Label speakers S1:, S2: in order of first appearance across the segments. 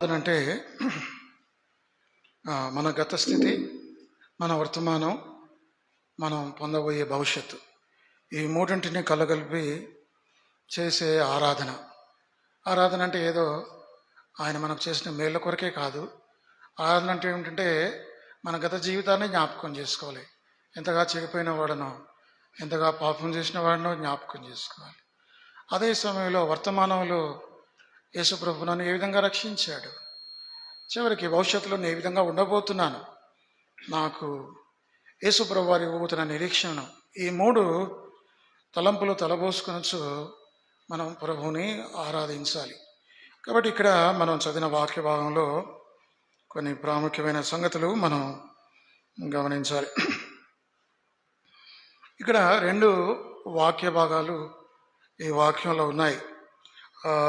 S1: అంటే మన గత స్థితి, మన వర్తమానం, మనం పొందబోయే భవిష్యత్తు, ఈ మూడింటిని కలగలిపి చేసే ఆరాధన. ఆరాధన అంటే ఏదో ఆయన మనకు చేసిన మేళ్ళ కొరకే కాదు. ఆరాధన అంటే ఏమిటంటే మన గత జీవితాన్ని జ్ఞాపకం చేసుకోవాలి. ఎంతగా చెడిపోయిన వాడనో, ఎంతగా పాపం చేసిన వాడినో జ్ఞాపకం చేసుకోవాలి. అదే సమయంలో వర్తమానంలో యేసుప్రభు నన్ను ఏ విధంగా రక్షించాడు, చివరికి భవిష్యత్తులో నేను ఏ విధంగా ఉండబోతున్నాను, నాకు యేసుప్రభు వారు ఇవ్వబోతున్న నిరీక్షణ, ఈ మూడు తలంపులు తలబోసుకొనొచ్చు మనం ప్రభువుని ఆరాధించాలి. కాబట్టి ఇక్కడ మనం చదివిన వాక్య భాగంలో కొన్ని ప్రాముఖ్యమైన సంగతులు మనం గమనించాలి. ఇక్కడ రెండు వాక్య భాగాలు ఈ వాక్యంలో ఉన్నాయి.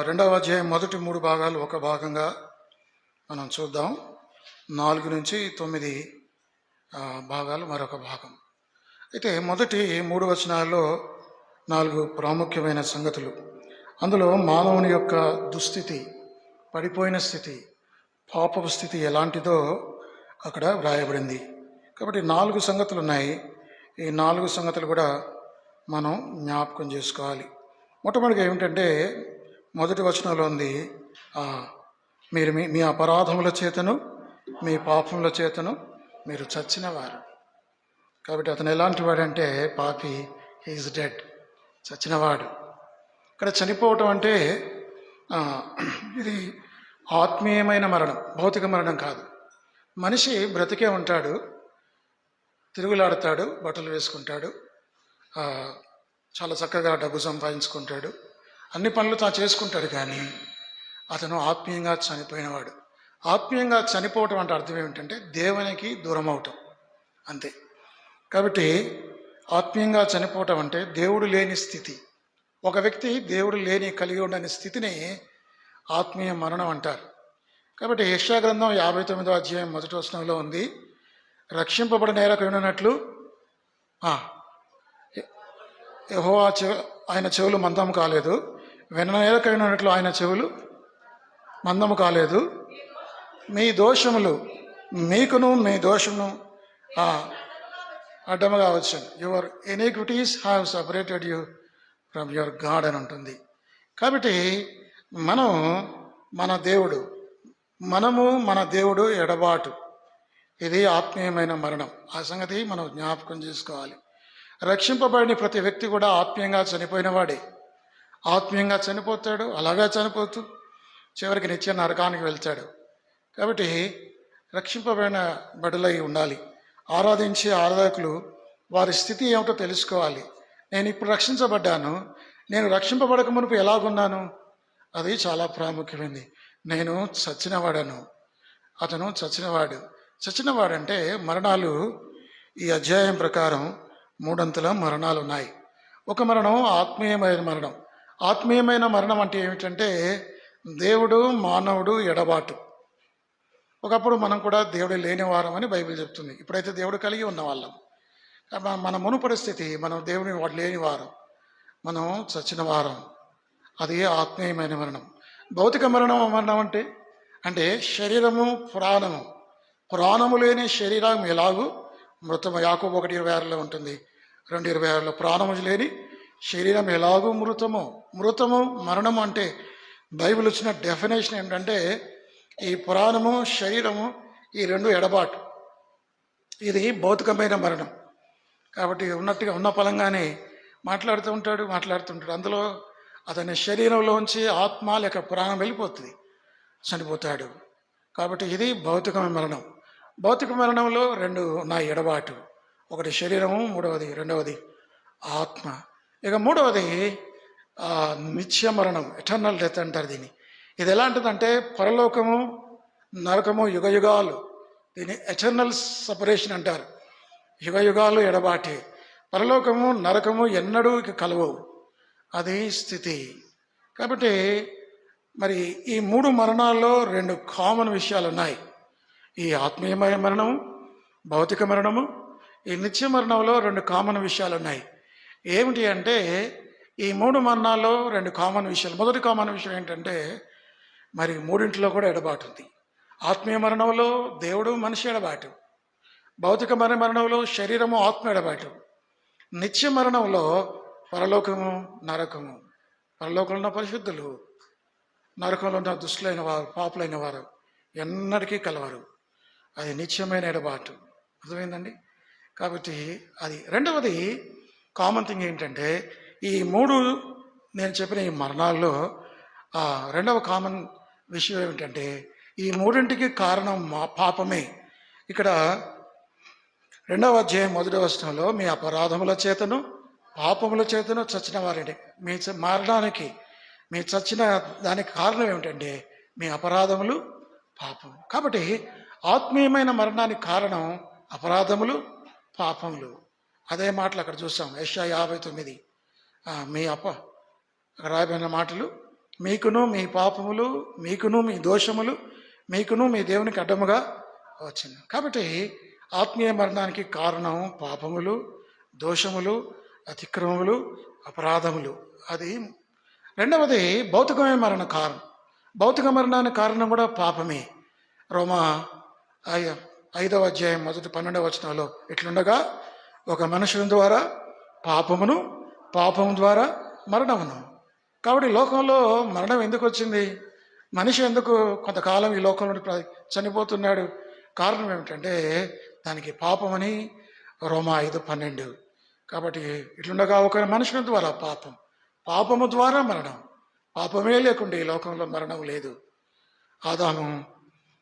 S1: రెండవ అధ్యాయం మొదటి 3 భాగాలు ఒక భాగంగా మనం చూద్దాం. 4 నుంచి 9 భాగాలు మరొక భాగం. అయితే మొదటి 3 వచనాల్లో 4 ప్రాముఖ్యమైన సంగతులు. అందులో మానవుని యొక్క దుస్థితి, పడిపోయిన స్థితి, పాపపు స్థితి ఎలాంటిదో అక్కడ వ్రాయబడింది. కాబట్టి 4 సంగతులు ఉన్నాయి. ఈ 4 సంగతులు కూడా మనం జ్ఞాపకం చేసుకోవాలి. మొట్టమొదటిగా ఏమిటంటే మొదటి వచనంలో ఉంది, మీరు మీ అపరాధముల చేతను మీ పాపముల చేతను మీరు చచ్చినవారు. కాబట్టి అతను ఎలాంటి వాడంటే పాపి, హీఈస్ డెడ్, చచ్చినవాడు. ఇక్కడ చనిపోవటం అంటే ఇది ఆత్మీయమైన మరణం, భౌతిక మరణం కాదు. మనిషి బ్రతికే ఉంటాడు, తిరుగులాడతాడు, బట్టలు వేసుకుంటాడు, చాలా చక్కగా డబ్బు సంపాదించుకుంటాడు, అన్ని పనులు తాను చేసుకుంటాడు. కానీ అతను ఆత్మీయంగా చనిపోయినవాడు. ఆత్మీయంగా చనిపోవటం అంటే అర్థం ఏమిటంటే దేవునికి దూరం అవటం, అంతే. కాబట్టి ఆత్మీయంగా చనిపోవటం అంటే దేవుడు లేని స్థితి. ఒక వ్యక్తి దేవుడు లేని కలిగి ఉండని స్థితిని ఆత్మీయ మరణం అంటారు. కాబట్టి యెషయా గ్రంథం 59వ అధ్యాయం మొదటి వచనంలో ఉంది, రక్షింపబడిన నేలకు విననట్లు యెహోవా ఆయన చెవులు మందము కాలేదు, విన్న నేలకు విననట్లు ఆయన చెవులు మందము కాలేదు. మీ దోషములు మీకును మీ దోషమును అడ్డముగా వచ్చాను. Your iniquities have separated you from your God అని ఉంటుంది. కాబట్టి మన దేవుడు ఎడబాటు, ఇది ఆత్మీయమైన మరణం. ఆ సంగతి మనం జ్ఞాపకం చేసుకోవాలి. రక్షింపబడిన ప్రతి వ్యక్తి కూడా ఆత్మీయంగా చనిపోయిన వాడే. ఆత్మీయంగా చనిపోతాడు, అలాగే చనిపోతూ చివరికి నిత్య నరకానికి వెళ్తాడు. కాబట్టి రక్షింపబడిన బడులై ఉండాలి. ఆరాధించే ఆరాధకులు వారి స్థితి ఏమిటో తెలుసుకోవాలి. నేను ఇప్పుడు రక్షించబడ్డాను, నేను రక్షింపబడక మునుపు ఎలాగున్నాను, అది చాలా ప్రాముఖ్యమైనది. నేను చచ్చినవాడను, అతను చచ్చినవాడంటే మరణాలు ఈ అధ్యాయం ప్రకారం 3 అంతుల మరణాలు ఉన్నాయి. ఒక మరణం ఆత్మీయమైన మరణం. ఆత్మీయమైన మరణం అంటే ఏమిటంటే దేవుడు మానవుడు ఎడబాటు. ఒకప్పుడు మనం కూడా దేవుడు లేని వారం అని బైబిల్ చెప్తుంది. ఇప్పుడైతే దేవుడు కలిగి ఉన్న వాళ్ళం. మన మునుపటి స్థితి, మనం దేవుని వాడు లేని వారం, మనం చచ్చిన వారం. అది ఆత్మీయమైన మరణం. భౌతిక మరణం అంటే శరీరము ప్రాణము లేని శరీరం ఎలాగూ మృతము. యాకోబు 1:26లో ఉంటుంది, 2:26లో ప్రాణము లేని శరీరం ఎలాగూ మృతము. మరణము అంటే బైబిల్ ఇచ్చిన డెఫినేషన్ ఏంటంటే ఈ ప్రాణము శరీరము ఈ రెండు ఎడబాటు, ఇది భౌతికమైన మరణం. కాబట్టి ఉన్నట్టుగా ఉన్న పలంగానే మాట్లాడుతుంటాడు. అందులో అతని శరీరంలోంచి ఆత్మ లేక ప్రాణం వెళ్ళిపోతుంది, చనిపోతాడు. కాబట్టి ఇది భౌతికమైన మరణం. భౌతిక మరణంలో 2 ఉన్నాయి ఎడబాటు. ఒకటి శరీరము, రెండవది ఆత్మ. ఇక మూడవది నిత్య మరణం, ఎటర్నల్ డెత్ అంటారు దీన్ని. ఇది ఎలాంటిదంటే పరలోకము, నరకము, యుగాలు, దీన్ని ఎటర్నల్ సపరేషన్ అంటారు. యుగాలు ఎడబాటే. పరలోకము నరకము ఎన్నడూ ఇక కలవవు, అది స్థితి. కాబట్టి మరి ఈ 3 మరణాల్లో 2 కామన్ విషయాలు ఉన్నాయి. ఈ ఆత్మీయమైన మరణము, భౌతిక మరణము, ఈ నిత్య మరణంలో 2 కామన్ విషయాలు ఉన్నాయి. ఏమిటి అంటే ఈ 3 మరణాల్లో 2 కామన్ విషయాలు. మొదటి కామన్ విషయం ఏంటంటే మరి మూడింటిలో కూడా ఎడబాటు ఉంది. ఆత్మీయ మరణంలో దేవుడు మనిషి ఎడబాటు, భౌతిక మరణంలో శరీరము ఆత్మ ఎడబాటు, నిత్య మరణంలో పరలోకము నరకము. పరలోకంలో ఉన్న పరిశుద్ధులు, నరకంలో ఉన్న దుష్టులైన వారు, పాపులైన వారు ఎన్నటికీ కలవరు. అది నిత్యమైన ఎడబాటు. అర్థమైందండి? కాబట్టి అది. రెండవది కామన్ థింగ్ ఏంటంటే, ఈ మూడు నేను చెప్పిన ఈ మరణాల్లో రెండవ కామన్ విషయం ఏమిటంటే, ఈ మూడింటికి కారణం పాపమే. ఇక్కడ 2వ అధ్యాయం 1వ వచనంలో మీ అపరాధముల చేతను పాపముల చేతను చచ్చిన వారండి. మీ మరణానికి, మీ చచ్చిన దానికి కారణం ఏమిటంటే మీ అపరాధములు, పాపం. కాబట్టి ఆత్మీయమైన మరణానికి కారణం అపరాధములు, పాపములు. అదే మాటలు అక్కడ చూసాం. యెషయా 59 మీ అక్కడ రాయబడిన మాటలు, మీకును మీ పాపములు, మీకును మీ దోషములు, మీకును మీ దేవునికి అడ్డముగా వచ్చింది. కాబట్టి ఆత్మీయ మరణానికి కారణం పాపములు, దోషములు, అతిక్రమములు, అపరాధములు. అది. రెండవది భౌతికమైన మరణ కారణం. భౌతిక మరణానికి కారణం కూడా పాపమే. రోమా 5వ అధ్యాయం 12వ వచనంలో ఇట్లుండగా ఒక మనుషుని ద్వారా పాపమును, పాపము ద్వారా మరణమును. కాబట్టి లోకంలో మరణం ఎందుకు వచ్చింది? మనిషి ఎందుకు కొంతకాలం ఈ లోకంలో చనిపోతున్నాడు? కారణం ఏమిటంటే దానికి పాపమని రోమా 5:12. కాబట్టి ఇట్లుండగా ఒక మనుషుని ద్వారా పాపం, పాపము ద్వారా మరణం. పాపమే లేకుండా ఈ లోకంలో మరణం లేదు. ఆదాము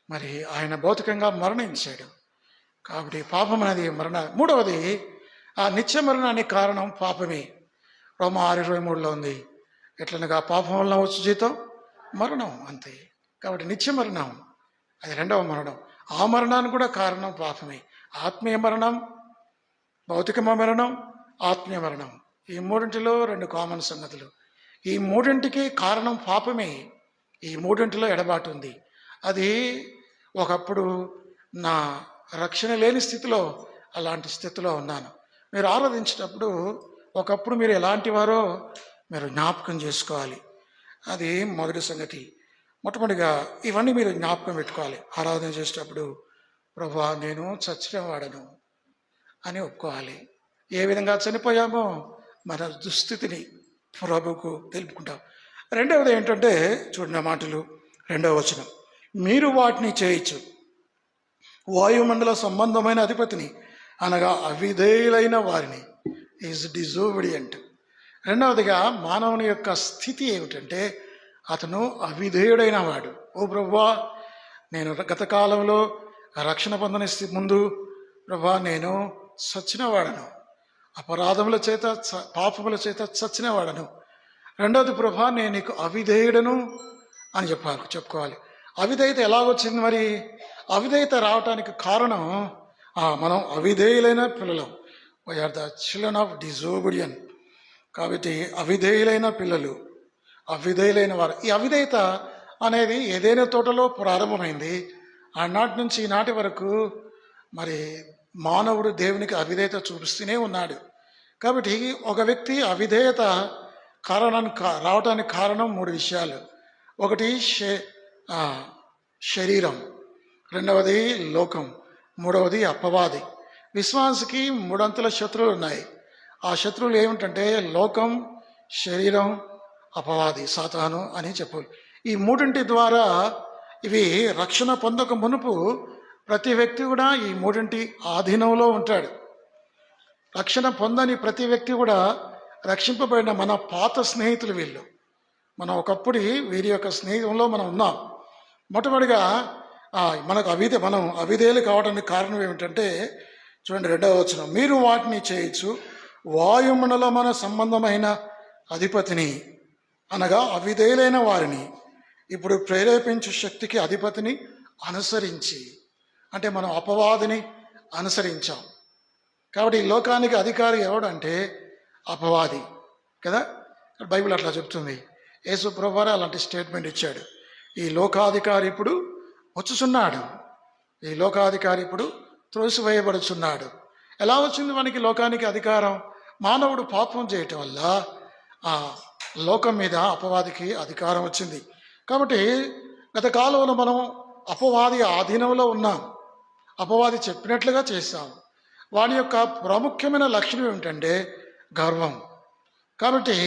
S1: మరి ఆయన భౌతికంగా మరణించాడు. కాబట్టి పాపం అనేది మరణ. మూడవది ఆ నిత్య మరణానికి కారణం పాపమే. రోమా 6:23లో ఉంది. ఎట్లనగా పాపం వలన వచ్చు జీతం మరణం, అంతే. కాబట్టి నిత్య మరణం అది రెండవ మరణం. ఆ మరణానికి కూడా కారణం పాపమే. ఆత్మీయ మరణం, భౌతిక మరణం, ఆత్మీయ మరణం. ఈ మూడింటిలో రెండు కామన్ సంగతులు. ఈ మూడింటికి కారణం పాపమే. ఈ మూడింటిలో ఎడబాటు ఉంది. అది ఒకప్పుడు నా రక్షణ లేని స్థితిలో అలాంటి స్థితిలో ఉన్నాను. మీరు ఆరాధించేటప్పుడు ఒకప్పుడు మీరు ఎలాంటి వారో మీరు జ్ఞాపకం చేసుకోవాలి. అది మొదటి సంగతి. మొట్టమొదటిగా ఇవన్నీ మీరు జ్ఞాపకం పెట్టుకోవాలి. ఆరాధన చేసేటప్పుడు ప్రభువా నేను చచ్చిన వాడను అని ఒప్పుకోవాలి. ఏ విధంగా చనిపోయామో మన దుస్థితిని ప్రభువుకు తెలుపుకుంటాం. రెండవది ఏంటంటే చూడిన మాటలు, 2వ వచనం, మీరు వాటిని చేయొచ్చు వాయుమండల సంబంధమైన అధిపతిని అనగా అవిధేయులైన వారిని. ఈజ్ డిజోబిడియంట్. రెండవదిగా మానవుని యొక్క స్థితి ఏమిటంటే అతను అవిధేయుడైన వాడు. ఓ ప్రభువా నేను గత కాలంలో రక్షణ పొందని ముందు ప్రభువా నేను చచ్చినవాడను, అపరాధముల చేత పాపముల చేత చచ్చినవాడను. రెండవది ప్రభువా నేను నీకు అవిధేయుడను అని చెప్పుకోవాలి. అవిధేయత ఎలాగొచ్చింది? మరి అవిధేయత రావటానికి కారణం మనం అవిధేయులైన పిల్లలం. We are the children of disobedient. కాబట్టి అవిధేయులైన పిల్లలు, అవిధేయులైన వారు. ఈ అవిధేయత అనేది ఏదైనా తోటలో ప్రారంభమైంది. ఆనాటి నుంచి ఈనాటి వరకు మరి మానవుడు దేవునికి అవిధేయత చూపిస్తూనే ఉన్నాడు. కాబట్టి ఒక వ్యక్తి అవిధేయత రావడానికి కారణం 3 విషయాలు. ఒకటి శరీరం, రెండవది లోకం, మూడవది అపవాది. విశ్వాసికి 3 అంతుల శత్రువులు ఉన్నాయి. ఆ శత్రువులు ఏమిటంటే లోకం, శరీరం, అపవాది, సాతాను అని చెప్పాలి. ఈ మూడింటి ద్వారా ఇవి రక్షణ పొందక మునుపు ప్రతి వ్యక్తి కూడా ఈ మూడింటి ఆధీనంలో ఉంటాడు. రక్షణ పొందని ప్రతి వ్యక్తి కూడా రక్షింపబడిన మన పాత స్నేహితులు వీళ్ళు. మనం ఒకప్పుడు వీరి యొక్క స్నేహంలో మనం ఉన్నాం. మొట్టమొదటిగా మనం అవిధేయులు కావడానికి కారణం ఏమిటంటే చూడండి 2వ వచనం, మీరు వాటిని చేయొచ్చు వాయుమండలమైన సంబంధమైన అధిపతిని అనగా అవిధేయులైన వారిని ఇప్పుడు ప్రేరేపించు శక్తికి అధిపతిని అనుసరించి. అంటే మనం అపవాదిని అనుసరించాం. కాబట్టి ఈ లోకానికి అధికారి ఎవడంటే అపవాది కదా. బైబిల్ అట్లా చెప్తుంది. యేసు ప్రభువారే అలాంటి స్టేట్మెంట్ ఇచ్చాడు. ఈ లోకాధికారి ఇప్పుడు వచ్చుచున్నాడు, ఈ లోకాధికారి ఇప్పుడు త్రోసివేయబడుచున్నాడు. ఎలా వచ్చింది మనకి లోకానికి అధికారం? మానవుడు పాపం చేయటం వల్ల ఆ లోకం మీద అపవాదికి అధికారం వచ్చింది. కాబట్టి గత కాలంలో మనం అపవాది ఆధీనంలో ఉన్నాం. అపవాది చెప్పినట్లుగా చేశాం. వాని యొక్క ప్రాముఖ్యమైన లక్షణం ఏమిటంటే గర్వం. కాబట్టి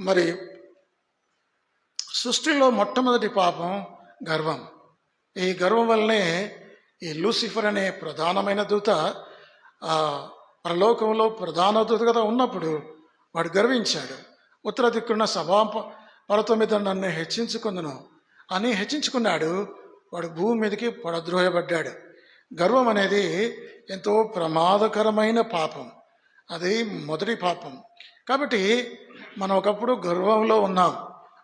S1: మరి సృష్టిలో మొట్టమొదటి పాపం గర్వం. ఈ గర్వం వల్లనే ఈ లూసిఫర్ అనే ప్రధానమైన దూత పరలోకంలో ప్రధాన దూతగా ఉన్నప్పుడు వాడు గర్వించాడు. ఉత్తర దిక్కున్న సభా పర్వతం మీద నన్ను హెచ్చించుకుందును అని హెచ్చించుకున్నాడు. వాడు భూమి మీదకి పడద్రోయబడ్డాడు. గర్వం అనేది ఎంతో ప్రమాదకరమైన పాపం. అది మొదటి పాపం. కాబట్టి మనం ఒకప్పుడు గర్వంలో ఉన్నాం,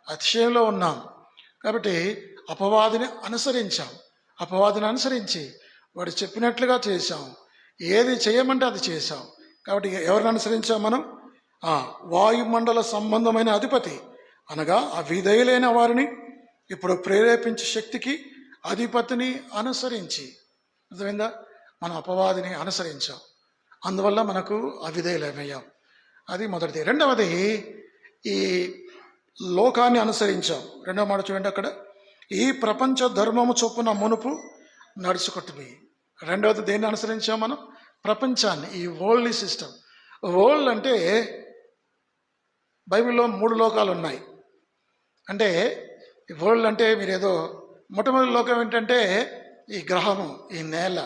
S1: అతిశయంలో ఉన్నాం. కాబట్టి అపవాదిని అనుసరించి వాడు చెప్పినట్లుగా చేశాం. ఏది చేయమంటే అది చేశాం. కాబట్టి ఎవరిని అనుసరించాం మనం? వాయుమండల సంబంధమైన అధిపతి అనగా అవిధేయులైన వారిని ఇప్పుడు ప్రేరేపించే శక్తికి అధిపతిని అనుసరించి, అర్థమైందా? మనం అపవాదిని అనుసరించాం, అందువల్ల మనకు అవిధేయులమయ్యాం. అది మొదటిది. రెండవది ఈ లోకాన్ని అనుసరించాం. రెండవ మాట చూడండి అక్కడ, ఈ ప్రపంచ ధర్మము చొప్పున మునుపు నడుచుకుంటుంది. రెండవది దేన్ని అనుసరించాం మనం? ప్రపంచాన్ని, ఈ వరల్డ్ సిస్టమ్. వరల్డ్ అంటే బైబిల్లో 3 లోకాలు ఉన్నాయి. అంటే ఈ వరల్డ్ అంటే మీరేదో మొట్టమొదటి లోకం ఏంటంటే ఈ గ్రహము, ఈ నేల,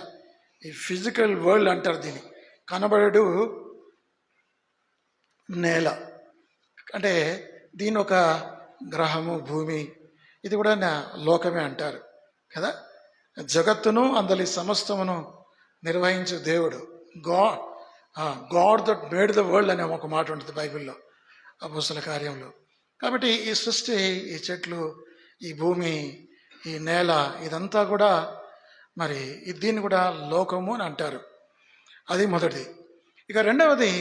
S1: ఈ ఫిజికల్ వరల్డ్ అంటారు దీన్ని. కనబడడు నేల అంటే దీని ఒక గ్రహము, భూమి, ఇది కూడా లోకమే అంటారు కదా. జగత్తును అందలి సమస్తమును నిర్వహించే దేవుడు God that made the world అనే ఒక మాట ఉంటుంది బైబిల్లో, అపోస్తల కార్యంలో. కాబట్టి ఈ సృష్టి, ఈ చెట్లు, ఈ భూమి, ఈ నేల, ఇదంతా కూడా మరి దీన్ని కూడా లోకము అని అంటారు. అది మొదటిది. ఇక రెండవది,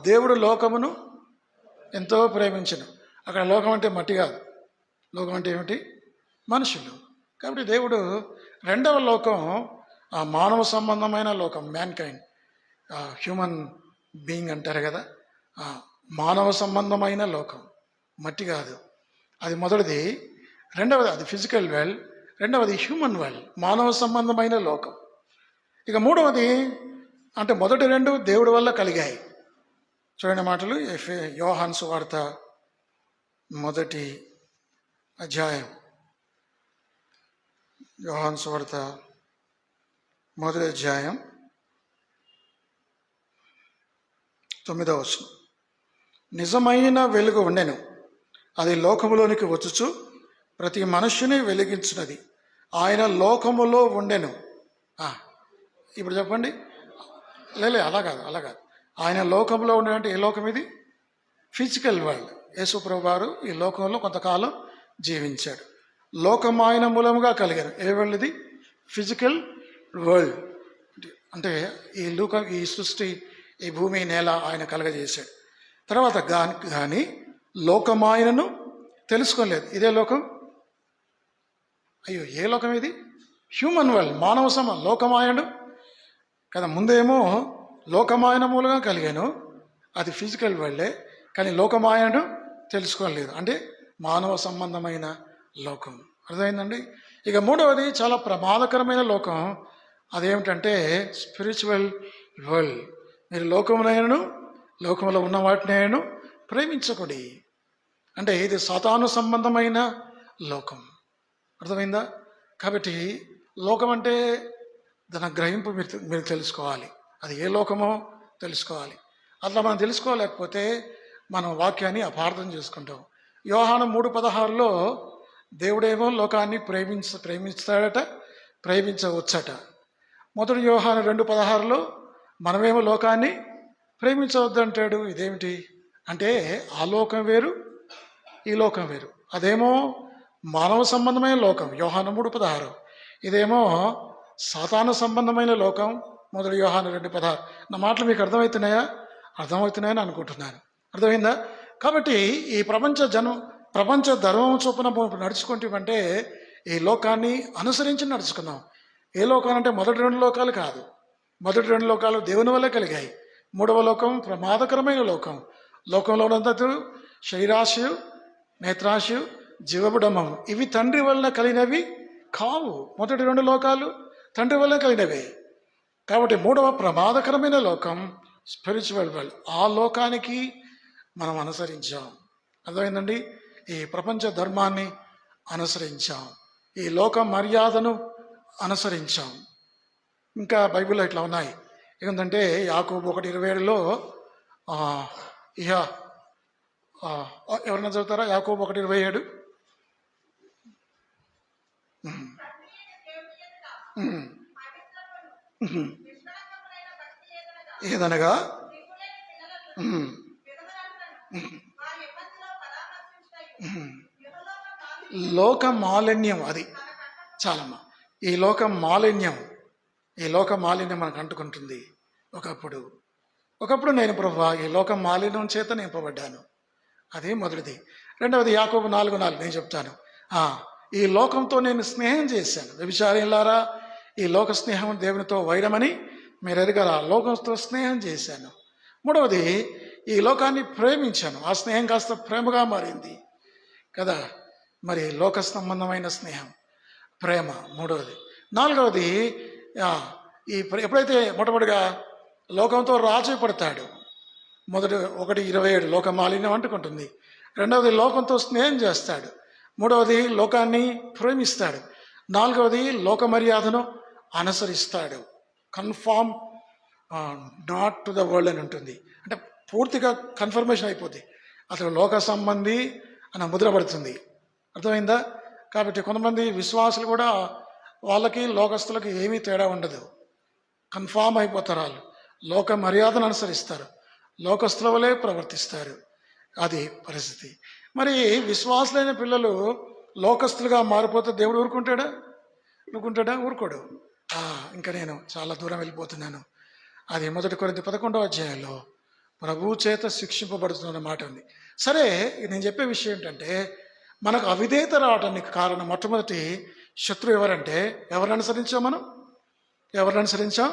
S1: దేవుడు లోకమును ఎంతో ప్రేమించను. అక్కడ లోకం అంటే మట్టి కాదు, లోకం అంటే ఏమిటి? మనుషులు. కాబట్టి దేవుడు రెండవ లోకం మానవ సంబంధమైన లోకం, మ్యాన్ కైండ్, హ్యూమన్ బీయింగ్ అంటారు కదా, మానవ సంబంధమైన లోకం, మట్టి కాదు. అది మొదటిది. రెండవది అది ఫిజికల్ వరల్డ్. రెండవది హ్యూమన్ వరల్డ్, మానవ సంబంధమైన లోకం. ఇక మూడవది అంటే మొదటి రెండు దేవుడి వల్ల కలిగాయి. చూడండి మాటలు, యోహాను సువార్త 1వ అధ్యాయం. యోహాను సువార్త 1వ అధ్యాయం 9వ వచనం. నిజమైన వెలుగు ఉండెను, అది లోకములోనికి వచ్చుచు ప్రతి మనుష్యుని వెలిగించినది. ఆయన లోకములో ఉండెను. ఇప్పుడు చెప్పండి. అలా కాదు. ఆయన లోకంలో ఉండేదంటే ఏ లోకం ఇది? Physical world. యేసు ప్రభువు వారు ఈ లోకంలో కొంతకాలం జీవించాడు. లోకం ఆయన మూలముగా కలిగారు. ఏ వరల్డ్ ఇది? Physical world. అంటే ఈ సృష్టి, ఈ భూమి, నేల ఆయన కలగజేశాడు. తర్వాత కానీ లోకం ఆయనను తెలుసుకోలేదు. ఇదే లోకం. అయ్యో, ఏ లోకం ఇది? హ్యూమన్ వరల్డ్, మానవ లోకమాయను కదా. ముందేమో లోకమాయన మూలంగా కలిగాను, అది ఫిజికల్ వరల్డే. కానీ లోకమాయను తెలుసుకోలేదు, అంటే మానవ సంబంధమైన లోకం. అర్థమైందండి? ఇక మూడవది చాలా ప్రమాదకరమైన లోకం. అదేమిటంటే స్పిరిచువల్ వరల్డ్. మీరు లోకంలో ఉన్న వాటిని ప్రేమించకూడదు. అంటే ఇది సాతాను సంబంధమైన లోకం. అర్థమైందా? కాబట్టి లోకం అంటే దాని గ్రహింపు మీరు తెలుసుకోవాలి. అది ఏ లోకమో తెలుసుకోవాలి. అట్లా మనం తెలుసుకోలేకపోతే మనం వాక్యాన్ని అపార్థం చేసుకుంటాం. యోహాను 3:16లో దేవుడేమో లోకాన్ని ప్రేమిస్తాడట, ప్రేమించవచ్చట. మొదటి యోహాను 2:16లో మనమేమో లోకాన్ని ప్రేమించవద్దంటాడు. ఇదేమిటి అంటే ఆ లోకం వేరు, ఈ లోకం వేరు. అదేమో మానవ సంబంధమైన లోకం, యోహాను 3:16. ఇదేమో సాతాను సంబంధమైన లోకం, మొదటి యోహాను 2:16. నా మాటలు మీకు అర్థమవుతున్నాయని అనుకుంటున్నాను. అర్థమైందా? కాబట్టి ఈ ప్రపంచ ధర్మం చొప్పున నడుచుకుంటామంటే ఈ లోకాన్ని అనుసరించి నడుచుకున్నాం. ఏ లోకాలు అంటే మొదటి 2 లోకాలు కాదు. మొదటి 2 లోకాలు దేవుని వల్లే కలిగాయి. మూడవ లోకం ప్రమాదకరమైన లోకం. లోకంలో ఉన్నంత శరీరాశయు, నేత్రాశయు, జీవబుడమము. ఇవి తండ్రి వలన కలిగినవి కావు. మొదటి 2 లోకాలు తండ్రి వలన కలిగినవే. కాబట్టి 3వ ప్రమాదకరమైన లోకం స్పిరిచువల్ వరల్డ్. ఆ లోకానికి మనం అనుసరించాం. అర్థమైందండి? ఈ ప్రపంచ ధర్మాన్ని అనుసరించాం, ఈ లోక మర్యాదను అనుసరించాం. ఇంకా బైబిల్లో ఇట్లా ఉన్నాయి. ఏంటంటే యాకోబు 1:27లో ఇహ ఎవరన్నా చదువుతారా? యాకోబు 1:27. ఏదనగా లోక మాలిన్యం. అది చాలమ్మా. ఈ లోక మాలిన్యం మనకు అంటుకుంటుంది. ఒకప్పుడు నేను ప్రభువా ఈ లోక మాలిన్యం చేత నింపబడ్డాను. అది మొదటిది. రెండవది యాకోబు 4:4 నేను చెప్తాను. ఈ లోకంతో నేను స్నేహం చేశాను. వ్యభిచారులారా, ఈ లోక స్నేహం దేవునితో వైరమని మీరు ఎరగరా. లోకంతో స్నేహం చేశాను. మూడవది, ఈ లోకాన్ని ప్రేమించాను. ఆ స్నేహం కాస్త ప్రేమగా మారింది కదా. మరి లోక సంబంధమైన స్నేహం ప్రేమ మూడవది. నాలుగవది, ఎప్పుడైతే మొట్టమొదటిగా లోకంతో రాజీ పడతాడు, 1:27 లోక మాలిన్యం అంటుకుంటుంది. రెండవది లోకంతో స్నేహం చేస్తాడు. మూడవది లోకాన్ని ప్రేమిస్తాడు. నాలుగవది లోక మర్యాదను అనుసరిస్తాడు. Conform not to the world అని ఉంటుంది. అంటే పూర్తిగా కన్ఫర్మేషన్ అయిపోద్ది, అతడు లోక సంబంధి అని ముద్రపడుతుంది. అర్థమైందా? కాబట్టి కొంతమంది విశ్వాసులు కూడా వాళ్ళకి లోకస్తులకి ఏమీ తేడా ఉండదు. కన్ఫామ్ అయిపోతారు. వాళ్ళు లోక మర్యాదను అనుసరిస్తారు, లోకస్తుల వలె ప్రవర్తిస్తారు. అది పరిస్థితి. మరి విశ్వాసులైన పిల్లలు లోకస్తులుగా మారిపోతే దేవుడు ఊరుకుంటాడా? ఊరుకోడు. ఇంకా నేను చాలా దూరం వెళ్ళిపోతున్నాను. అది 1 కొరింథీ 11వ అధ్యాయంలో ప్రభువు చేత శిక్షింపబడుతున్న మాట ఉంది. సరే, నేను చెప్పే విషయం ఏంటంటే, మనకు అవిధేయత రావడానికి కారణం మొట్టమొదటి శత్రువు ఎవరంటే, ఎవరిని అనుసరించాం?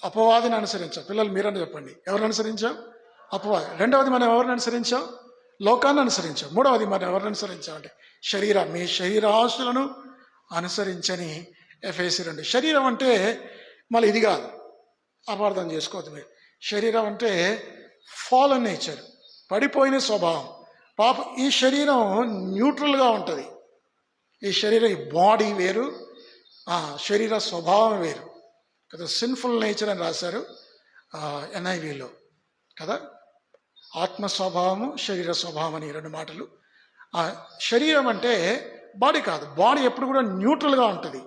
S1: అపవాదిని అనుసరించాం. పిల్లలు మీరని చెప్పండి, ఎవరిని అనుసరించాం? అపవాది. రెండవది, మనం ఎవరిని అనుసరించాం? లోకాన్ని అనుసరించాం. మూడవది, మనం ఎవరిని అనుసరించాం అంటే మీ శరీరాశులను అనుసరించని ఎఫెసీ 2. శరీరం అంటే మళ్ళీ ఇది కాదు, అపార్థం చేసుకోవద్దు మీరు. శరీరం అంటే ఫాలన్ నేచర్, పడిపోయిన స్వభావం, పాపం. ఈ శరీరం న్యూట్రల్గా ఉంటుంది. ఈ శరీరం, ఈ బాడీ వేరు, శరీర స్వభావం వేరు కదా. సిన్ఫుల్ నేచర్ అని రాశారు NIVలో కదా. ఆత్మ స్వభావము, శరీర స్వభావం అని 2 మాటలు. శరీరం అంటే బాడీ కాదు. బాడీ ఎప్పుడు కూడా న్యూట్రల్గా ఉంటుంది.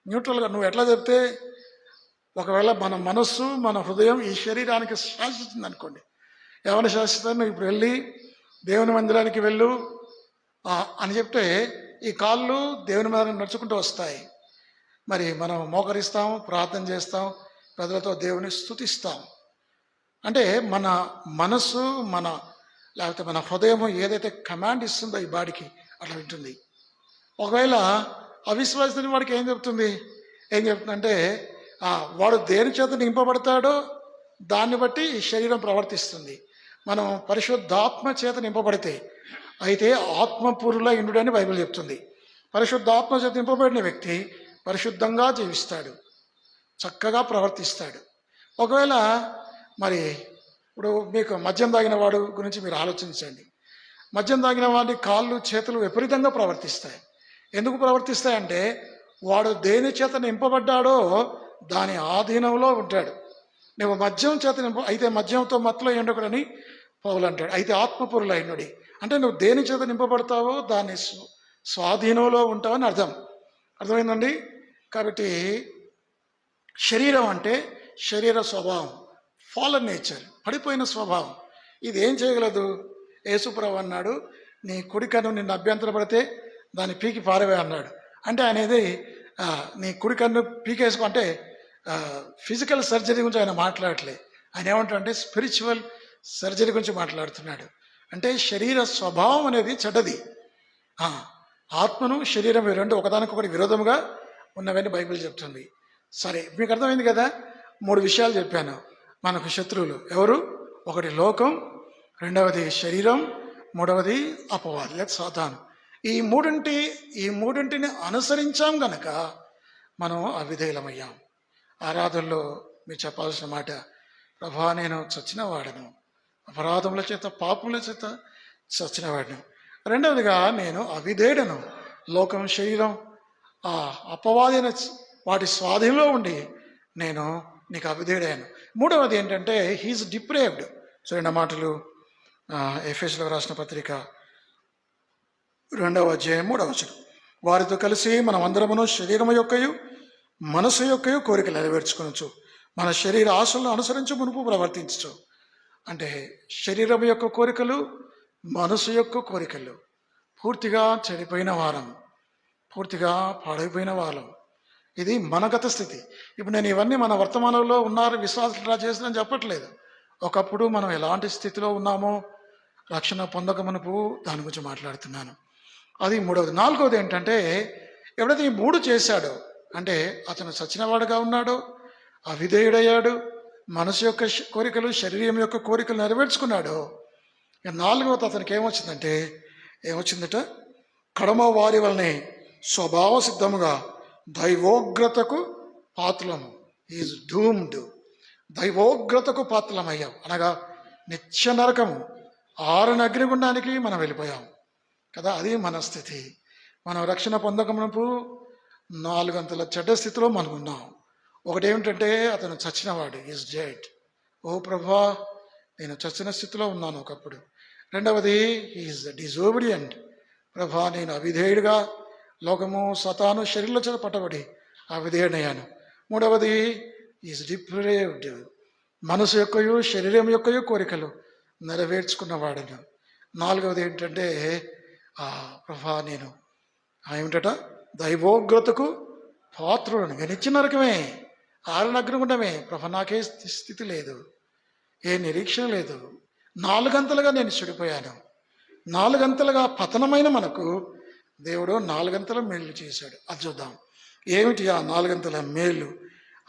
S1: న్యూట్రల్గా నువ్వు ఎట్లా చెప్తే, ఒకవేళ మన మనస్సు, మన హృదయం ఈ శరీరానికి శాసిస్తుంది అనుకోండి. ఎవరిని శాసిస్తుంది? నువ్వు ఇప్పుడు వెళ్ళి దేవుని మందిరానికి వెళ్ళు అని చెప్తే ఈ కాళ్ళు దేవుని మీద నడుచుకుంటూ వస్తాయి. మరి మనం మోకరిస్తాం, ప్రార్థన చేస్తాం, ప్రజలతో దేవుని స్తుతిస్తాం. అంటే మన మనస్సు, లేకపోతే మన హృదయం ఏదైతే కమాండ్ ఇస్తుందో ఈ బాడీకి, అట్లా వింటుంది. ఒకవేళ అవిశ్వాసని వాడికి ఏం చెప్తుందంటే వాడు దేని చేత నింపబడతాడో దాన్ని బట్టి ఈ శరీరం ప్రవర్తిస్తుంది. మనం పరిశుద్ధాత్మ చేత నింపబడితే, అయితే ఆత్మపూరుల ఇండుడని బైబిల్ చెప్తుంది. పరిశుద్ధాత్మ చేత నింపబడిన వ్యక్తి పరిశుద్ధంగా జీవిస్తాడు, చక్కగా ప్రవర్తిస్తాడు. ఒకవేళ మరి ఇప్పుడు మీకు మద్యం తాగిన వాడు గురించి మీరు ఆలోచించండి. మద్యం తాగిన వాడి కాళ్ళు, చేతులు విపరీతంగా ప్రవర్తిస్తాయి. ఎందుకు ప్రవర్తిస్తాయంటే, వాడు దేని చేత నింపబడ్డాడో దాని ఆధీనంలో ఉంటాడు. నువ్వు మద్యం చేత అయితే మద్యంతో మత్తులో ఎండకుడని పౌలు అంటాడు. అయితే ఆత్మపూరుల ఎండుడి అంటే నువ్వు దేని చేత నింపబడతావో దాని స్వాధీనంలో ఉంటావని అర్థమైందండి. కాబట్టి శరీరం అంటే శరీర స్వభావం, ఫాలన్ నేచర్, పడిపోయిన స్వభావం. ఇది ఏం చేయగలదు? యేసుప్రభు అన్నాడు, నీ కుడి కన్ను నిన్ను అభ్యంతరపడితే దాన్ని పీకి పారవే అన్నాడు. అంటే అనేది నీ కుడి కన్ను పీకేసుకో అంటే ఫిజికల్ సర్జరీ గురించి ఆయన మాట్లాడలే. ఆయన ఏమంటాడంటే స్పిరిచువల్ సర్జరీ గురించి మాట్లాడుతున్నాడు. అంటే శరీర స్వభావం అనేది చెడ్డది. ఆత్మను శరీరం రెండు ఒకదానికొకటి విరోధముగా ఉన్నవని బైబిల్ చెప్తుంది. సరే, మీకు అర్థమైంది కదా. 3 విషయాలు చెప్పాను. మనకు శత్రువులు ఎవరు? ఒకటి లోకం, రెండవది శరీరం, మూడవది అపవాది లేదా సాతాను. ఈ మూడింటిని అనుసరించాం గనక మనం అవిధేయులమయ్యాం. ఆరాధనలో మీరు చెప్పాల్సిన మాట, ప్రభా నేను చచ్చిన వాడను, అపరాధముల చేత పాపముల చేత చచ్చిన వాడను. రెండవదిగా నేను అవిధేయుడను, లోకం శరీరం ఆ అపవాదైన వాటి స్వాధీనంలో ఉండి నేను నీకు అవిధేయుడాను. మూడవది ఏంటంటే హీఈస్ డిప్రేవ్డ్. చూడండి మాటలు ఎఫెసులకు రాసిన పత్రిక 2వ అధ్యాయం 3వ వచనం. వారితో కలిసి మనం అందరమును శరీరము యొక్కయు మనసు యొక్కయు కోరికలు నెరవేర్చుకొనొచ్చు, మన శరీర ఆశలను అనుసరించి మునుపు ప్రవర్తించచ్చు. అంటే శరీరం యొక్క కోరికలు, మనసు యొక్క కోరికలు, పూర్తిగా చెడిపోయిన వారం, పూర్తిగా పాడైపోయిన వాళ్ళం. ఇది మన గత స్థితి. ఇప్పుడు నేను ఇవన్నీ మన వర్తమానంలో ఉన్నారు విశ్వాసాలు డ్రా చేస్తున్నాను చెప్పట్లేదు. ఒకప్పుడు మనం ఎలాంటి స్థితిలో ఉన్నామో రక్షణ పొందక మునుపు దాని గురించి మాట్లాడుతున్నాను. అది మూడవది. నాలుగవది ఏంటంటే ఎప్పుడైతే ఈ మూడు చేశాడో, అంటే అతను చచ్చినవాడుగా ఉన్నాడు, అవిధేయుడయ్యాడు, మనసు యొక్క కోరికలు శరీరం యొక్క కోరికలు నెరవేర్చుకున్నాడు. ఇక నాలుగవది అతనికి ఏమొచ్చిందట, కడమ వారి వలనే స్వభావ సిద్ధముగా దైవోగ్రతకు పాత్రలము. Is doomed. దైవోగ్రతకు పాత్రలమయ్యాం అనగా నిత్య నరకము, ఆరని అగ్నిగుండానికి మనం వెళ్ళిపోయాం కదా. అది మన స్థితి. మనం రక్షణ పొందకమునపు 4 అంతల చెడ్డ స్థితిలో మనం ఉన్నాం. ఒకటేమిటంటే అతను చచ్చినవాడు, ఈజ్ డెడ్. ఓ ప్రభా నేను చచ్చిన స్థితిలో ఉన్నాను ఒకప్పుడు. రెండవది ఈజ్ డిజోబిడియంట్. ప్రభా నేను అవిధేయుడిగా లోకము సతాను శరీరంలో చేత పట్టబడి అవిధేయుడయ్యాను. మూడవది ఈజ్ డిప్రేవ్డ్. మనసు యొక్కయు శరీరం యొక్కయు కోరికలు నెరవేర్చుకున్నవాడను. నాలుగవది ఏంటంటే ప్రభా నేను ఏమిటట, దైవోగ్రతకు పాత్రులను. నిత్య నరకమే, ఆరనగ్నగుండమే. ప్రభా నాకే స్థితి లేదు, ఏ నిరీక్షణ లేదు, 4 అంతలుగా నేను చెడిపోయాను. 4 అంతలుగా పతనమైన మనకు దేవుడు 4 అంతల మేలు చేశాడు. అది చూద్దాం. ఏమిటి ఆ 4 అంతల మేలు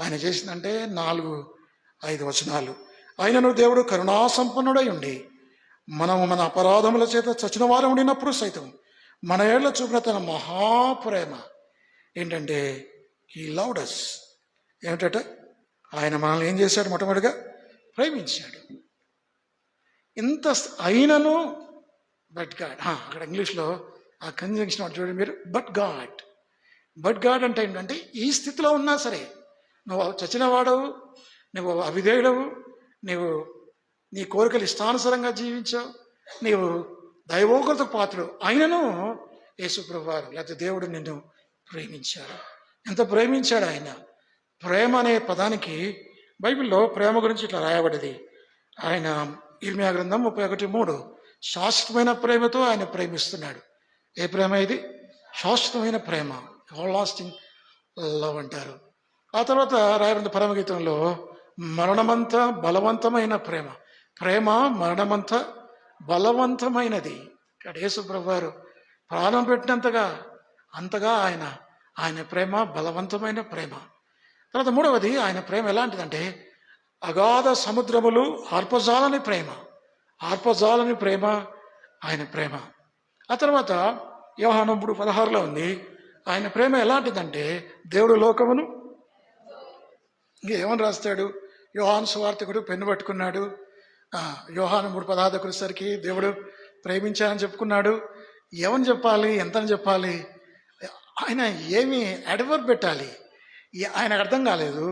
S1: ఆయన చేసిందంటే 4-5 వచనాలు. ఆయనను దేవుడు కరుణాసంపన్నుడై ఉండి మనము మన అపరాధముల చేత చచ్చిన వారం ఉండినప్పుడు సైతం మన ఏళ్ల చూపిన తన మహాప్రేమ ఏంటంటే హీ లవ్డ్ us. ఏమిటట, ఆయన మనల్ని ఏం చేశాడు, మొట్టమొదటిగా ప్రేమించాడు. ఇంత అయినను బట్ గాడ్, అక్కడ ఇంగ్లీష్లో ఆ కంజంక్షన్ చూడండి మీరు, బట్ గాడ్ అంటే ఏంటంటే ఈ స్థితిలో ఉన్నా సరే, నువ్వు చచ్చినవాడవు, నువ్వు అవిధేయుడవు, నీవు నీ కోరికలు ఇష్టానుసారంగా జీవించావు, నీవు దైవోగ్రత పాత్రుడు, అయినను యేసుప్రభువు వారు లేకపోతే దేవుడు నిన్ను ప్రేమించాడు. ఎంత ప్రేమించాడు ఆయన. ప్రేమ అనే పదానికి బైబిల్లో ప్రేమ గురించి ఇట్లా రాయబడింది. ఆయన ఇర్మియా గ్రంథం 31:3 శాశ్వతమైన ప్రేమతో ఆయన ప్రేమిస్తున్నాడు. ఏ ప్రేమ ఇది? శాశ్వతమైన ప్రేమ, ఆల్ లాస్టింగ్ లవ్ అంటారు. ఆ తర్వాత రాయబడిన పరమగీతంలో మరణమంత బలవంతమైన ప్రేమ, ప్రేమ మరణమంత బలవంతమైనది. ఇక్కడ యేసుప్రభువు వారు ప్రాణం పెట్టినంతగా అంతగా ఆయన ప్రేమ బలవంతమైన ప్రేమ. తర్వాత మూడవది ఆయన ప్రేమ ఎలాంటిదంటే అగాధ సముద్రములు ఆర్పజాలని ప్రేమ ఆయన ప్రేమ. ఆ తర్వాత యోహాను 3:16 ఉంది, ఆయన ప్రేమ ఎలాంటిదంటే దేవుడు లోకమును, ఇంకేమని రాస్తాడు యోహాను సువార్తికుడు, పెన్ను పట్టుకున్నాడు. యోహాను 3:16 వచ్చేసరికి దేవుడు ప్రేమించాలని చెప్పుకున్నాడు. ఏమని చెప్పాలి, ఎంతని చెప్పాలి, ఆయన ఏమి అడ్వర్బ్ పెట్టాలి, ఆయనకు అర్థం కాలేదు.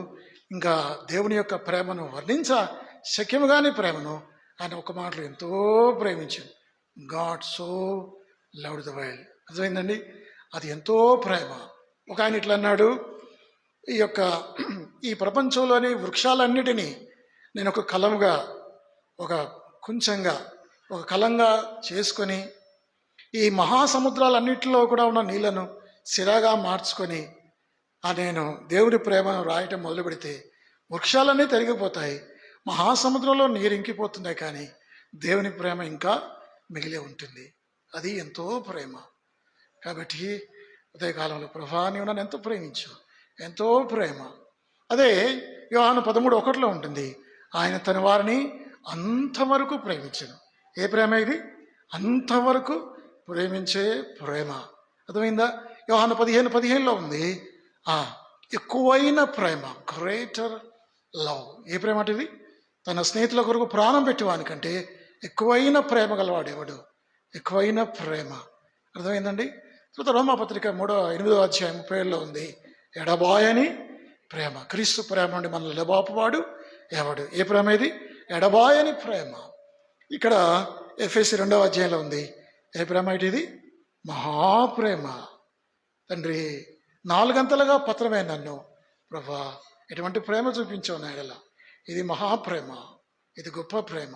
S1: ఇంకా దేవుని యొక్క ప్రేమను వర్ణించ శక్యముగానే ప్రేమను ఆయన ఒక మాటలో ఎంతో ప్రేమించాడు. God so loved the world. అర్థమైందండి, అది ఎంతో ప్రేమ. ఒక ఆయన ఇట్లా అన్నాడు, ఈ ప్రపంచంలోని వృక్షాలన్నిటినీ నేను ఒక కలంగా, ఒక కుంచంగా, ఒక కలంగా చేసుకొని ఈ మహాసముద్రాలన్నిటిలో కూడా ఉన్న నీళ్లను సిరాగా మార్చుకొని నేను దేవుడి ప్రేమను రాయటం మొదలు పెడితే వృక్షాలన్నీ తరిగిపోతాయి, మహాసముద్రంలో నీరు ఇంకిపోతున్నాయి, కానీ దేవుని ప్రేమ ఇంకా మిగిలి ఉంటుంది. అది ఎంతో ప్రేమ. కాబట్టి ఉదయకాలంలో ప్రభా నీవు నన్ను ఎంతో ప్రేమించు, ఎంతో ప్రేమ. అదే యోహాను 13:1 ఉంటుంది, ఆయన తన వారిని అంతవరకు ప్రేమించను. ఏ ప్రేమ ఇది? అంతవరకు ప్రేమించే ప్రేమ. అర్థమైందా? యోహాను 15:15 ఉంది, ఎక్కువైన ప్రేమ, గ్రేటర్ లవ్. ఏ ప్రేమ అంటే ఇది? తన స్నేహితుల కొరకు ప్రాణం పెట్టేవానికంటే ఎక్కువైన ప్రేమ గలవాడు ఎవడు? ఎక్కువైన ప్రేమ. అర్థమైందండి? తర్వాత రోమాపత్రిక 8:30 ఉంది, ఎడబాయని ప్రేమ. క్రీస్తు ప్రేమ నుండి మనల్ని ఎడబాపువాడు ఎవడు? ఏ ప్రేమ ఇది? ఎడబాయని ప్రేమ. ఇక్కడ ఎఫెసీ 2:అధ్యాయంలో ఉంది, ఏ ప్రేమ ఇది? మహాప్రేమ. తండ్రి, 4 గంటలుగా పత్రమే నన్ను ప్రభా ఎటువంటి ప్రేమ చూపించావు నా ఎడల. ఇది మహాప్రేమ, ఇది గొప్ప ప్రేమ.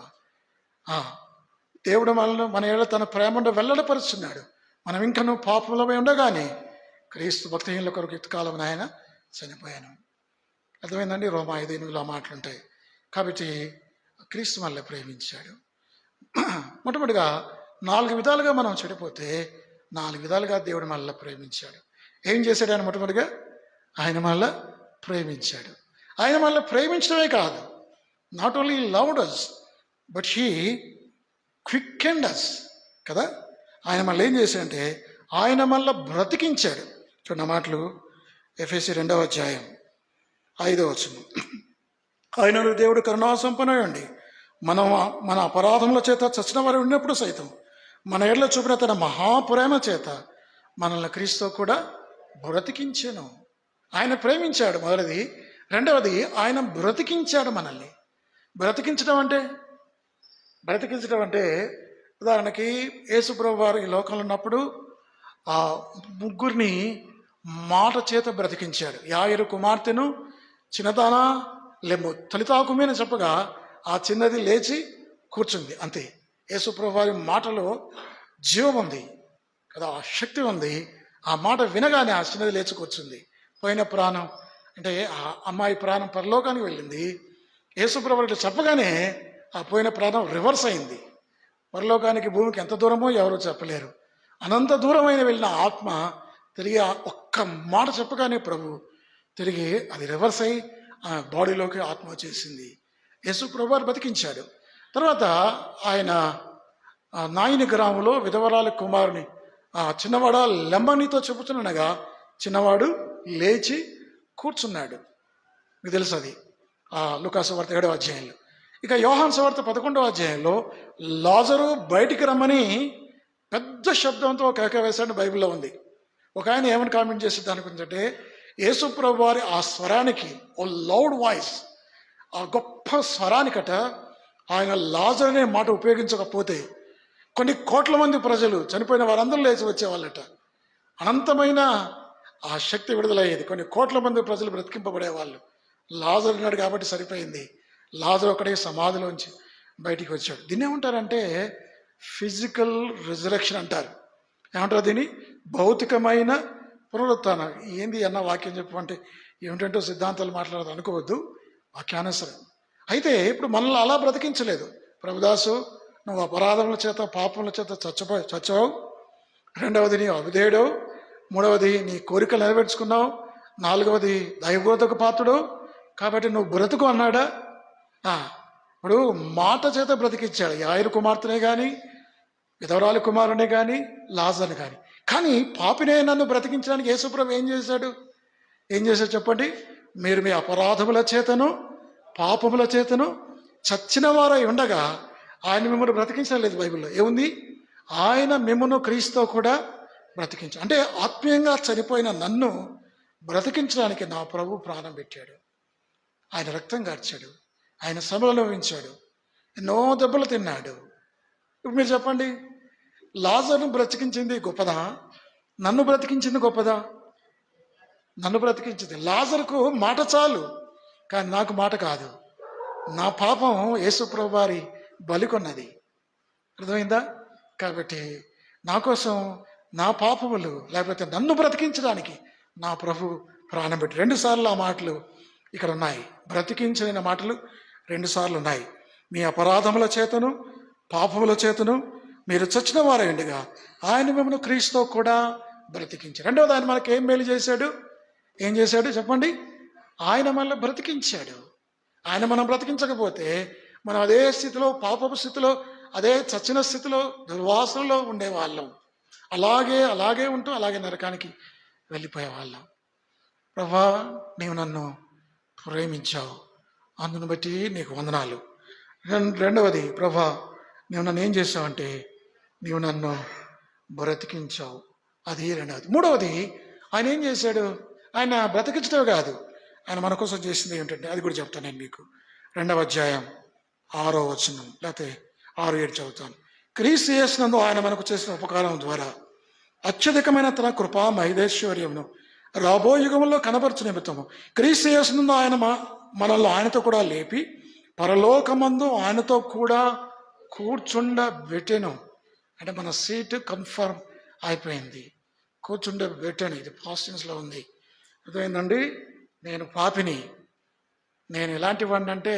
S1: దేవుడు మనల్ని మన ఏళ్ళ తన ప్రేమను వెల్లడిపరుచున్నాడు. మనం ఇంకనూ పాపములమై ఉండగానే క్రీస్తు భక్తిహీనుల కొరకు ఇంతకాలం ఆయన చనిపోయాను. అర్థమైందండి? రోమా 5:8 మాటలుంటాయి. కాబట్టి క్రీస్తు మనల్ని ప్రేమించాడు. మొట్టమొదటిగా 4 విధాలుగా మనం చెడిపోతే 4 విధాలుగా దేవుడు మనల్ని ప్రేమించాడు. ఏం చేశాడు ఆయన? మొట్టమొదటిగా ఆయన మనల్ని ప్రేమించాడు. ఆయన మనల్ని ప్రేమించడమే కాదు, not only loved us but he quickened us కదా. ఆయన మనల్ని ఏం చేశాడంటే ఆయన మనల్ని బ్రతికించాడు. చూడండి మాటలు, ఎఫెసీ 2:5. ఆయనను దేవుడు కరుణాసంపన్నుడండి, మన అపరాధముల చేత చచ్చిన వారు ఉన్నప్పుడు సైతం మన ఎడల చూపిన తన మహాప్రేమ చేత మనల్ని క్రీస్తు కూడా బ్రతికించాను. ఆయన ప్రేమించాడు మొదటిది. రెండవది, ఆయన బ్రతికించాడు మనల్ని. బ్రతికించడం అంటే ఉదాహరణకి యేసుప్రభు వారు ఈ లోకంలో ఉన్నప్పుడు ఆ 3 మాట చేత బ్రతికించాడు. యాయిరు కుమార్తెను చిన్నదానా లెమ్ము తొలితాకుమేన చెప్పగా ఆ చిన్నది లేచి కూర్చుంది. అంతే. యేసుప్రభు వారి మాటలో జీవం ఉంది కదా, ఆ శక్తి ఉంది. ఆ మాట వినగానే ఆ చిన్నది లేచి కూర్చుంది. పోయిన ప్రాణం అంటే ఆ అమ్మాయి ప్రాణం పరలోకానికి వెళ్ళింది. యేసుప్రభు వారు చెప్పగానే ఆ పోయిన ప్రాణం రివర్స్ అయింది. పరలోకానికి భూమికి ఎంత దూరమో ఎవరూ చెప్పలేరు. అనంత దూరమైన వెళ్ళిన ఆత్మ తిరిగి ఒక్క మాట చెప్పగానే ప్రభు తిరిగి అది రివర్స్ అయ్యి ఆ బాడీలోకి ఆత్మ వచ్చేసింది. యేసు ప్రభు వారు బతికించాడు. తర్వాత ఆయన నాయని గ్రామంలో విధవరాలి కుమారుని చిన్నవాడ లెమ్మనితో చెబుతుండగా చిన్నవాడు లేచి కూర్చున్నాడు. మీకు తెలుసు అది లూకాసు వార్త 7:అధ్యాయంలో. ఇక యోహాను సువార్త 11:అధ్యాయంలో లాజరు బయటికి రమ్మని పెద్ద శబ్దంతో కేక వేశాడు బైబిల్లో ఉంది. ఒక ఆయన ఏమని కామెంట్ చేసి దాని గురించి అంటే, యేసు ప్రభు వారి ఆ స్వరానికి, ఓ లౌడ్ వాయిస్, ఆ గొప్ప స్వరానికట ఆయన లాజరు అనే మాట ఉపయోగించకపోతే కొన్ని కోట్ల మంది ప్రజలు చనిపోయిన వారందరూ లేచి వచ్చేవాళ్ళట. అనంతమైన ఆ శక్తి విడుదలయ్యేది. కొన్ని కోట్ల మంది ప్రజలు బ్రతికింపబడేవాళ్ళు. లాజరు ఉన్నాడు కాబట్టి సరిపోయింది. లాజరు ఒకటే సమాధిలోంచి బయటికి వచ్చాడు. దీన్ని ఏమంటారంటే ఫిజికల్ రిజరెక్షన్ అంటారు. ఏమంటారు దీన్ని? భౌతికమైన పునరుత్థానం. ఏంది అన్న వాక్యం చెప్పమంటే ఏమిటంటో సిద్ధాంతాలు మాట్లాడదు అనుకోవద్దు, వాక్యానుసరం. అయితే ఇప్పుడు మనల్ని అలా బ్రతికించలేదు. ప్రభుదాసు, నువ్వు అపరాధముల చేత పాపముల చేత చచ్చావు. రెండవది నీ అవిధేయుడు. మూడవది నీ కోరికలు నెరవేర్చుకున్నావు. నాలుగవది దైవబోధకు పాత్రుడు కాబట్టి నువ్వు బ్రతుకు అన్నాడా? ఇప్పుడు మాట చేత బ్రతికించాడు. యాయిరు కుమార్తెనే కానీ, విధవరాలి కుమారునే కానీ, లాజర్ని కానీ. కానీ పాపినే నన్ను బ్రతికించడానికి యేసుప్రభు ఏం చేశాడు చెప్పండి? మీరు మీ అపరాధముల చేతను పాపముల చేతను చచ్చిన వారై ఉండగా ఆయన మిమ్మల్ని బ్రతికించలేదు. బైబిల్లో ఏముంది? ఆయన మిమ్మల్ని క్రీస్తుతో కూడా బ్రతికించాడు. అంటే ఆత్మీయంగా చనిపోయిన నన్ను బ్రతికించడానికి నా ప్రభు ప్రాణం పెట్టాడు. ఆయన రక్తం కార్చాడు, ఆయన శ్రమలు అనుభవించాడు, ఎన్నో దెబ్బలు తిన్నాడు. ఇప్పుడు మీరు చెప్పండి, లాజరును బ్రతికించింది గొప్పదా? నన్ను బ్రతికించింది గొప్పదా? నన్ను బ్రతికించింది. లాజరుకు మాట చాలు, కానీ నాకు మాట కాదు. నా పాపం యేసుప్రభు వారి బలికొన్నది. అర్థమైందా? కాబట్టి నా కోసం నా పాపములు లేకపోతే నన్ను బ్రతికించడానికి నా ప్రభు ప్రాణం పెట్టి 2 సార్లు ఆ మాటలు ఇక్కడ ఉన్నాయి. బ్రతికించిన మాటలు 2 సార్లు ఉన్నాయి. మీ అపరాధముల చేతను పాపముల చేతను మీరు చచ్చిన వారైండగా ఆయన మిమ్మల్ని క్రీస్తుతో కూడా బ్రతికించాడు. రెండవది, ఆయన మనకి ఏం మేలు చేశాడు? ఏం చేశాడు చెప్పండి? ఆయన మనల్ని బ్రతికించాడు. ఆయన మనం బ్రతికించకపోతే మనం అదే స్థితిలో, పాపపు స్థితిలో, అదే చచ్చిన స్థితిలో, దుర్వాసనలో ఉండేవాళ్ళం. అలాగే అలాగే ఉంటూ అలాగే నరకానికి వెళ్ళిపోయేవాళ్ళం. ప్రభా, నీవు నన్ను ప్రేమించావు, అందును బట్టి నీకు వందనాలు. రెండవది, ప్రభా, నీవు నన్ను ఏం చేసావంటే నీవు నన్ను బ్రతికించావు, అది రెండవది. మూడవది, ఆయన ఏం చేశాడు? ఆయన బ్రతికించడమే కాదు, ఆయన మన కోసం చేసింది ఏమిటంటే అది కూడా చెప్తాను నేను మీకు. 2వ అధ్యాయం 6వ వచనం, లేకపోతే 6-7 చదువుతాను. క్రీస్తు యేసునందు ఆయన మనకు చేసిన ఉపకారం ద్వారా అత్యధికమైన తన కృపా మహేశ్వర్యమును రాబో యుగంలో కనపరచు నిమిత్తము క్రీస్తు యేసునందు ఆయన మనల్ని ఆయనతో కూడా లేపి పరలోకమందు ఆయనతో కూడా కూర్చుండబెట్టెను. అంటే మన సీటు కన్ఫర్మ్ అయిపోయింది, కూర్చుండబెట్టెను. ఇది పాస్ట్ టెన్స్లో ఉంది. అర్థమైందండి? నేను పాపిని, నేను ఎలాంటి వాడిని అంటే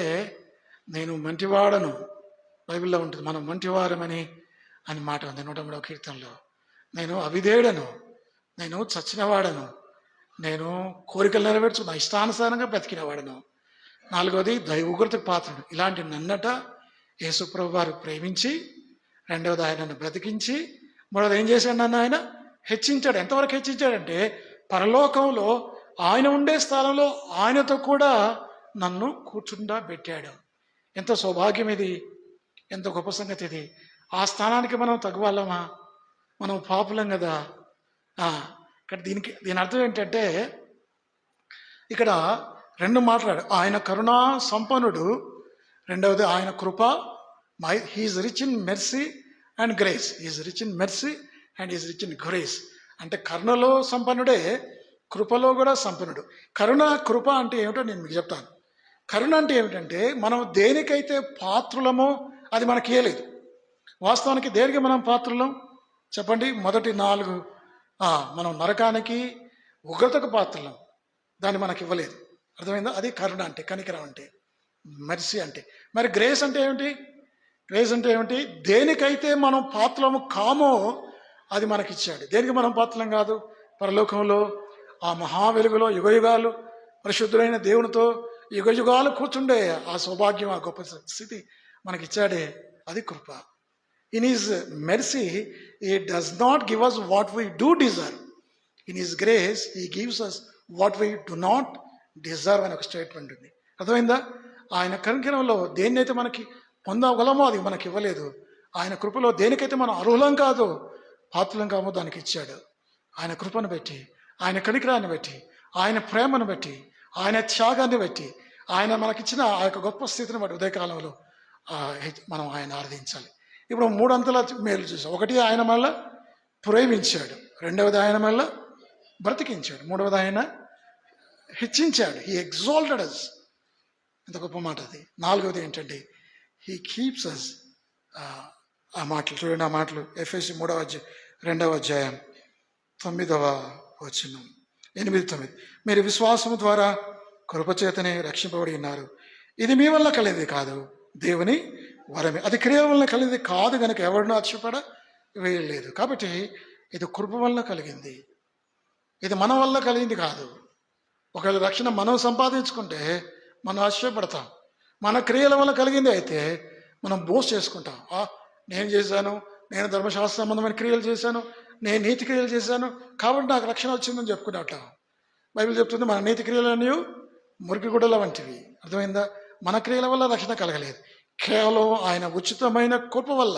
S1: నేను మంటివాడను. బైబిల్లో ఉంటుంది, మనం మంటివారమని అని మాట ఉంది 103వ కీర్తనలో. నేను అవిధేయుడను, నేను చచ్చినవాడను, నేను కోరికలు నెరవేర్చు నా ఇష్టానుసారంగా బ్రతికినవాడను. 4వది, దైవోగ్రతకు పాత్రను. ఇలాంటి నన్నట యేసుప్రభు వారు ప్రేమించి, 2వది ఆయనను బ్రతికించి, 3వది ఏం చేశాడు? నన్ను ఆయన హెచ్చించాడు. ఎంతవరకు హెచ్చించాడంటే పరలోకంలో ఆయన ఉండే స్థలంలో ఆయనతో కూడా నన్ను కూర్చుండబెట్టాడు. ఎంత సౌభాగ్యం ఇది, ఎంత గొప్ప సంగతి ఇది. ఆ స్థానానికి మనం తగ్గవాళ్ళమా? మనం పాపులం కదా. ఇక్కడ దీని అర్థం ఏంటంటే ఇక్కడ 2 మాట్లాడు. ఆయన కరుణా సంపన్నుడు, రెండవది ఆయన కృప. He's rich in mercy and grace. He's rich in mercy and is rich in grace. అంటే కరుణలో సంపన్నుడే, కృపలో కూడా సంపన్నుడు. కృప అంటే ఏమిటో నేను మీకు చెప్తాను. కరుణ అంటే ఏమిటంటే మనం దేనికైతే పాత్రులమో అది మనకి ఇవ్వలేదు. వాస్తవానికి దేనికి మనం పాత్రులం చెప్పండి? మొదటి 4 మనం నరకానికి ఉగ్రతకు పాత్రలం, దాన్ని మనకి ఇవ్వలేదు. అర్థమైందా? అది కరుణ అంటే, కనికరం అంటే, మెర్సీ అంటే. మరి గ్రేస్ అంటే ఏమిటి? గ్రేస్ అంటే ఏమిటి? దేనికైతే మనం పాత్రము కామో అది మనకిచ్చాడు. దేనికి మనం పాత్రలం కాదు? పరలోకంలో ఆ మహా వెలుగులో యుగయుగాలు పరిశుద్ధులైన దేవునితో యుగయుగాలు కూర్చుండే ఆ సౌభాగ్యం, ఆ గొప్ప స్థితి మనకిచ్చాడే, అది కృప. In his mercy he does not give us what we do deserve. In his grace he gives us what we do not deserve అని ఒక స్టేట్మెంట్ ఉంది. అర్థమైందా? ఆయన కనికరంలో దేన్నైతే మనకి పొందగలమో అది మనకి ఇవ్వలేదు. ఆయన కృపలో దేనికైతే మనం అర్హులం కాదో, పాత్రలం కామో దానికి ఇచ్చాడు. ఆయన కృపను బట్టి, ఆయన కనికరాన్ని బట్టి, ఆయన ప్రేమను బట్టి, ఆయన త్యాగాన్ని బట్టి, ఆయన మనకిచ్చిన ఆ యొక్క గొప్ప స్థితిని బట్టి ఉదయకాలంలో మనం ఆయన ఆరాధించాలి. ఇప్పుడు 3 అంతల మేలు చూసాం. 1 ఆయన మళ్ళా ప్రేమించాడు, 2వది ఆయన మళ్ళా బ్రతికించాడు, 3వది ఆయన హెచ్చించాడు. హీ ఎగ్జాల్టెడ్ అస్. ఎంత గొప్ప మాట అది. 4వది ఏంటంటే హీ కీప్స్ అస్. ఆ మాటలు చూడండి, ఆ మాటలు ఎఫెసీ 2వ అధ్యాయం 9వ వచనం, 8-9. మీరు విశ్వాసము ద్వారా కృపచేతనే రక్షింపబడి ఉన్నారు. ఇది మీ వల్ల కలిగేది కాదు, దేవుని వరమే. అది క్రియ వల్ల కలిగింది కాదు కనుక ఎవరినూ ఆశపడ వేయలేదు. కాబట్టి ఇది కృప వల్ల కలిగింది, ఇది మన వల్ల కలిగింది కాదు. ఒకవేళ రక్షణ మనం సంపాదించుకుంటే మనం ఆశ్చర్యపడతాం. మన క్రియల వల్ల కలిగింది అయితే మనం బోస్ట్ చేసుకుంటాం. నేను చేశాను, నేను ధర్మశాస్త్ర సంబంధమైన క్రియలు చేశాను, నేను నీతి క్రియలు చేశాను కాబట్టి నాకు రక్షణ వచ్చిందని చెప్పుకునేట. బైబిల్ చెప్తుంది మన నీతి క్రియలన్నీ మురికి గుడ్డల వంటివి. అర్థమైందా? మన క్రియల వల్ల రక్షణ కలగలేదు, కేవలం ఆయన ఉచితమైన కృప వల్ల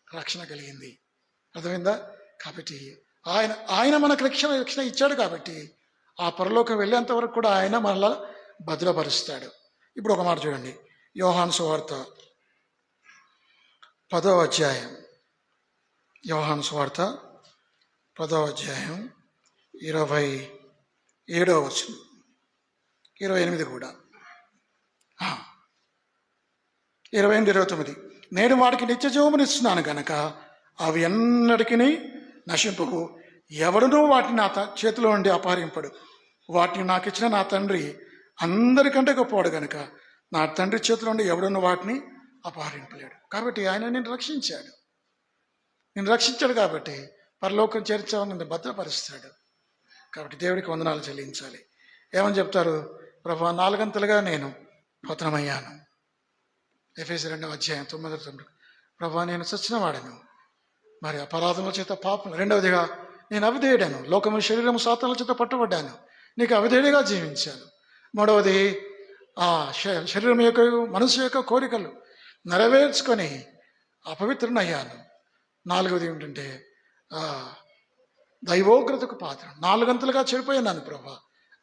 S1: రక్షణ కలిగింది. అర్థమైందా? కాబట్టి ఆయన మనకు రక్షణ ఇచ్చాడు కాబట్టి ఆ పరలోకం వెళ్ళేంత వరకు కూడా ఆయన మనల్ని భద్రపరుస్తాడు. ఇప్పుడు ఒక మాట చూడండి, యోహాను సువార్త 10వ అధ్యాయం, యోహాను సువార్త 10వ అధ్యాయం 27వ వచనం, 28 కూడా, 28-29. నేను వాడికి నిత్య జీవమునిస్తున్నాను కనుక అవి ఎన్నటికీ నశింపవు, ఎవడునూ వాటిని నా చేతిలో నుండి అపహరింపడు. వాటిని నాకు ఇచ్చిన నా తండ్రి అందరికంటే గొప్పవాడు కనుక నా తండ్రి చేతిలో నుండి ఎవడునూ వాటిని అపహరింపలేడు. కాబట్టి ఆయన నేను రక్షించాడు కాబట్టి పరలోకం చేర్చామని నన్ను భద్రపరుస్తాడు. కాబట్టి దేవుడికి వందనాలు చెల్లించాలి. ఏమని చెప్తారు? ప్రభా, 4 అంతలుగా నేను పతనమయ్యాను. ఎఫెసీ 2వ అధ్యాయం 9-9. ప్రభా, నేను చచ్చిన వాడను, మరి అపరాధముల చేత పాపం. రెండవదిగా నేను అవిధేయుడాను, లోకము శరీరము సాతానుల చేత పట్టుబడ్డాను, నీకు అవిధేయుడిగా జీవించాను. మూడవది శరీరం యొక్క మనసు యొక్క కోరికలు నెరవేర్చుకొని అపవిత్రునయ్యాను. నాలుగవది ఏమిటంటే దైవోగ్రతకు పాత్ర. 4 గంటలుగా చెడిపోయాను ప్రభా,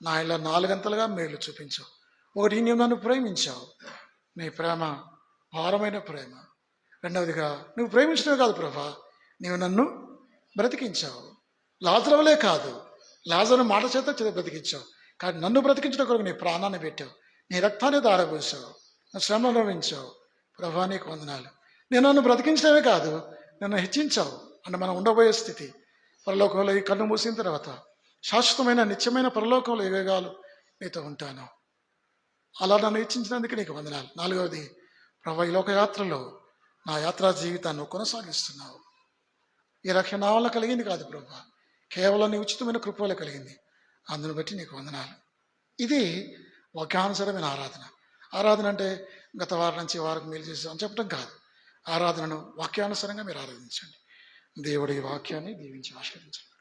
S1: నా ఇలా 4 గంటలుగా మేలు చూపించావు. ఒకటి, నీవు నన్ను ప్రేమించావు, నీ ప్రేమ భారమైన ప్రేమ. రెండవదిగా నువ్వు ప్రేమించడమే కాదు ప్రభా, నీవు నన్ను బ్రతికించావు. లాజరువలే కాదు, లాజరు మాట చేత బ్రతికించావు, కానీ నన్ను బ్రతికించడం కొరకు నీ ప్రాణాన్ని పెట్టావు, నీ రక్తాన్ని దారపోసావు, నా శ్రమ అనుభవించావు. ప్రభా నీకు వందనాలు. నేను నన్ను బ్రతికించడమే కాదు, నన్ను హెచ్చించావు. అంటే మనం ఉండబోయే స్థితి పరలోకంలో ఈ కన్ను మూసిన తర్వాత శాశ్వతమైన నిత్యమైన పరలోకంలో యుగాలు నీతో ఉంటాను. అలా నన్ను హెచ్చించినందుకు నీకు వందనాలు. నాలుగవది ప్రభా, ఈ లోకయాత్రలో నా యాత్రా జీవితాన్ని కొనసాగిస్తున్నావు. ఈ రక్షణ నా వల్ల కలిగింది కాదు ప్రభా, కేవలం నీ ఉచితమైన కృప వల్ల కలిగింది. అందును బట్టి నీకు వందనాలు. ఇది వాక్యానుసరమైన ఆరాధన. ఆరాధన అంటే గత వారం నుంచి వారికి మేలు చేసామని చెప్పడం కాదు. ఆరాధనను వాక్యానుసారంగా మీరు ఆరాధించండి. దేవుడి వాక్యాన్ని దీవించి ఆశీర్వదించండి.